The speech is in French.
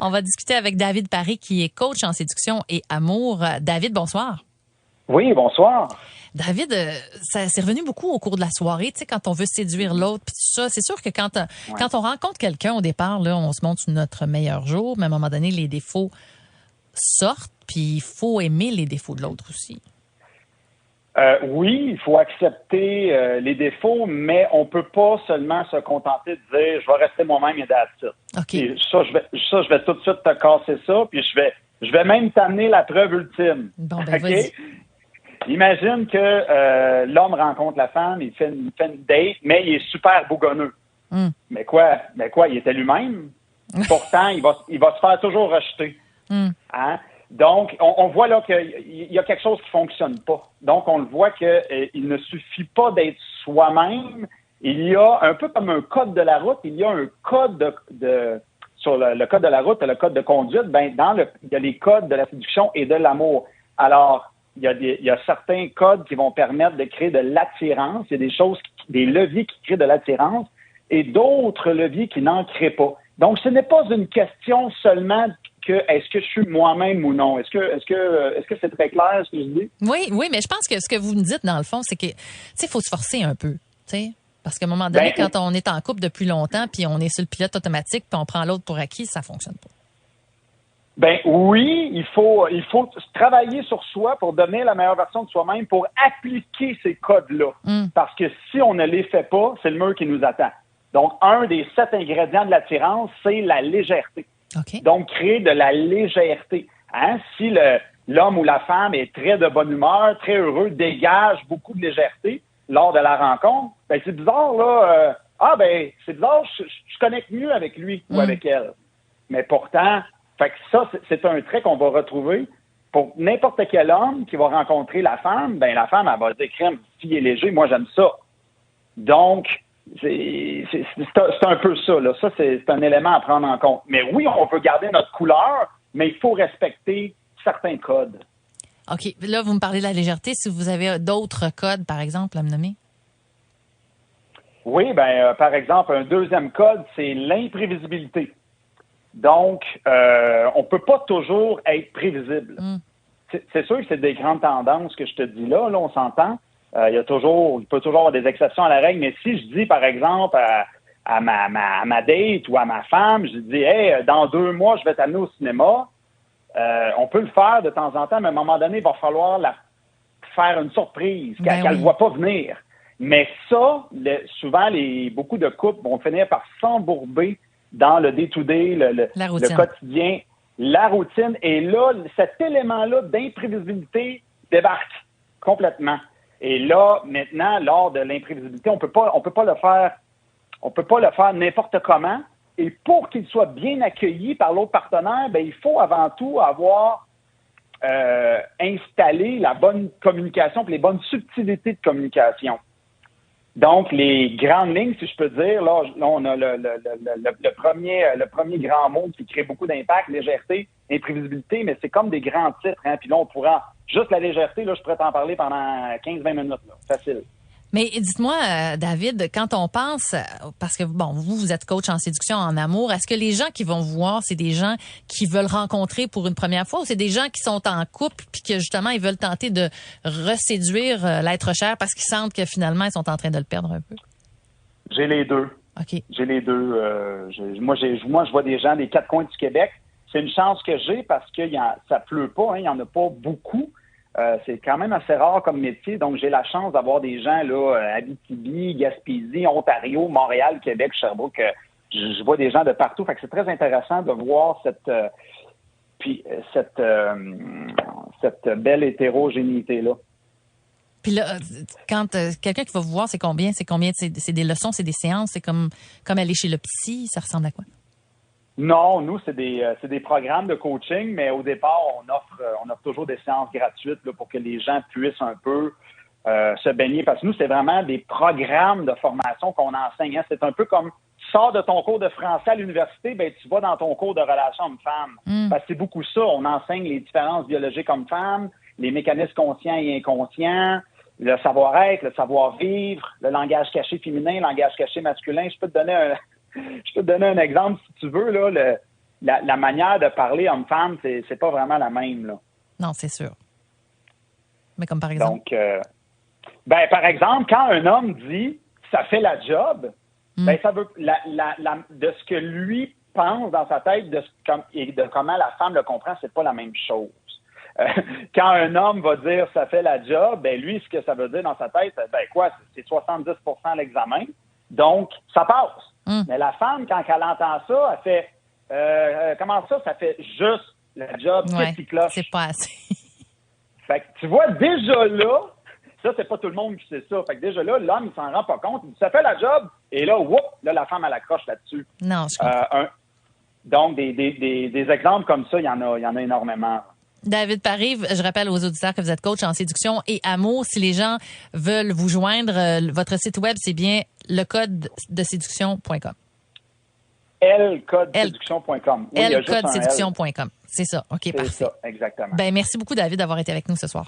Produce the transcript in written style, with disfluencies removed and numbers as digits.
On va discuter avec David Paré, qui est coach en séduction et amour. David, bonsoir. Oui, bonsoir. David, ça c'est revenu beaucoup au cours de la soirée, tu sais, quand on veut séduire l'autre, puis tout ça. C'est sûr que quand on rencontre quelqu'un au départ, là, on se montre notre meilleur jour, mais à un moment donné, les défauts sortent, puis il faut aimer les défauts de l'autre aussi. Oui, il faut accepter les défauts, mais on peut pas seulement se contenter de dire je vais rester moi-même et that's it. Okay. Et je vais tout de suite te casser ça, puis je vais même t'amener la preuve ultime. Bon, ben vas-y. Imagine que l'homme rencontre la femme, il fait une date, mais il est super bougonneux. Mais quoi, il était lui-même. Pourtant, il va se faire toujours rejeter. Hein? Donc, on voit là qu'il y a quelque chose qui fonctionne pas. Donc, on le voit qu'il ne suffit pas d'être soi-même. Il y a un peu comme un code de la route. Il y a un code sur le code de la route, le code de conduite. Ben, il y a les codes de la séduction et de l'amour. Alors, il y a certains codes qui vont permettre de créer de l'attirance. Il y a des leviers qui créent de l'attirance et d'autres leviers qui n'en créent pas. Donc, ce n'est pas une question seulement est-ce que je suis moi-même ou non? Est-ce que c'est très clair ce que je dis? Oui, mais je pense que ce que vous me dites, dans le fond, c'est que, tu sais, il faut se forcer un peu, tu sais. Parce qu'à un moment donné, quand on est en couple depuis longtemps, puis on est sur le pilote automatique, puis on prend l'autre pour acquis, ça fonctionne pas. Ben oui, il faut travailler sur soi pour donner la meilleure version de soi-même, pour appliquer ces codes-là. Parce que si on ne les fait pas, c'est le mur qui nous attend. Donc, un des 7 ingrédients de l'attirance, c'est la légèreté. Okay. Donc, créer de la légèreté. Hein? Si l'homme ou la femme est très de bonne humeur, très heureux, dégage beaucoup de légèreté lors de la rencontre, ben c'est bizarre, là. C'est bizarre, je connecte mieux avec lui ou avec elle. Mais pourtant, fait que ça, c'est un trait qu'on va retrouver pour n'importe quel homme qui va rencontrer la femme. Ben la femme, elle va dire, crème, s'il est léger, moi j'aime ça. Donc, c'est un peu ça, là. Ça, c'est un élément à prendre en compte. Mais oui, on veut garder notre couleur, mais il faut respecter certains codes. OK. Là, vous me parlez de la légèreté. Si vous avez d'autres codes, par exemple, à me nommer? Oui, par exemple, un deuxième code, c'est l'imprévisibilité. Donc, on peut pas toujours être prévisible. C'est sûr que c'est des grandes tendances que je te dis là, on s'entend. Il peut toujours avoir des exceptions à la règle, mais si je dis, par exemple, à ma date ou à ma femme, je dis, hey, dans 2 mois, je vais t'amener au cinéma, on peut le faire de temps en temps, mais à un moment donné, il va falloir faire une surprise, qu'elle ne voit pas venir. Mais ça, souvent, beaucoup de couples vont finir par s'embourber dans le day-to-day, le quotidien, la routine. Et là, cet élément-là d'imprévisibilité débarque complètement. Et là, maintenant, lors de l'imprévisibilité, on peut pas le faire n'importe comment. Et pour qu'il soit bien accueilli par l'autre partenaire, ben il faut avant tout avoir installé la bonne communication et les bonnes subtilités de communication. Donc, les grandes lignes, si je peux dire, là on a le premier grand mot qui crée beaucoup d'impact, légèreté, imprévisibilité, mais c'est comme des grands titres, hein. Puis là, on pourra juste la légèreté, là, je pourrais t'en parler pendant 15-20 minutes, là. Facile. Mais dites-moi, David, quand on pense, parce que bon, vous êtes coach en séduction, en amour, est-ce que les gens qui vont vous voir, c'est des gens qui veulent rencontrer pour une première fois ou c'est des gens qui sont en couple puis que justement ils veulent tenter de reséduire l'être cher parce qu'ils sentent que finalement ils sont en train de le perdre un peu? J'ai les deux. OK. J'ai les deux. Moi, je vois des gens des 4 coins du Québec. C'est une chance que j'ai parce que ça pleut pas, hein, il y en a pas beaucoup. C'est quand même assez rare comme métier, donc j'ai la chance d'avoir des gens là, Abitibi, Gaspésie, Ontario, Montréal, Québec, Sherbrooke. Je vois des gens de partout, fait que c'est très intéressant de voir cette belle hétérogénéité là. Puis là, quand quelqu'un qui va vous voir, c'est combien? C'est des leçons, c'est des séances, c'est comme aller chez le psy, ça ressemble à quoi? Non, nous, c'est des programmes de coaching, mais au départ, on offre toujours des séances gratuites là, pour que les gens puissent un peu se baigner. Parce que nous, c'est vraiment des programmes de formation qu'on enseigne. Hein. C'est un peu comme tu sors de ton cours de français à l'université, ben tu vas dans ton cours de relation homme-femme. Parce que c'est beaucoup ça. On enseigne les différences biologiques hommes-femmes, les mécanismes conscients et inconscients, le savoir-être, le savoir-vivre, le langage caché féminin, le langage caché masculin. Je peux te donner un exemple si tu veux. Là, la manière de parler homme-femme, c'est pas vraiment la même, là. Non, c'est sûr. Mais comme par exemple? Donc, par exemple, quand un homme dit « ça fait la job », ça veut de ce que lui pense dans sa tête et de comment la femme le comprend, c'est pas la même chose. Quand un homme va dire « ça fait la job », lui, ce que ça veut dire dans sa tête, c'est 70% l'examen, donc ça passe. Mais la femme, quand elle entend ça, elle fait comment ça fait juste la job, qu'est-ce qui cloche? C'est pas assez. Fait que tu vois, déjà là, ça, c'est pas tout le monde qui sait ça. Fait que déjà là, l'homme, il s'en rend pas compte. Il dit, ça fait la job. Et là, la femme, elle accroche là-dessus. Non, je comprends. Donc, des exemples comme ça, il y en a énormément. David Paré, je rappelle aux auditeurs que vous êtes coach en séduction et amour. Si les gens veulent vous joindre, votre site web, c'est bien lecodedeséduction.com. Lcodeséduction.com. Lcodeséduction.com. C'est ça. OK, c'est parfait. C'est ça, exactement. Merci beaucoup, David, d'avoir été avec nous ce soir.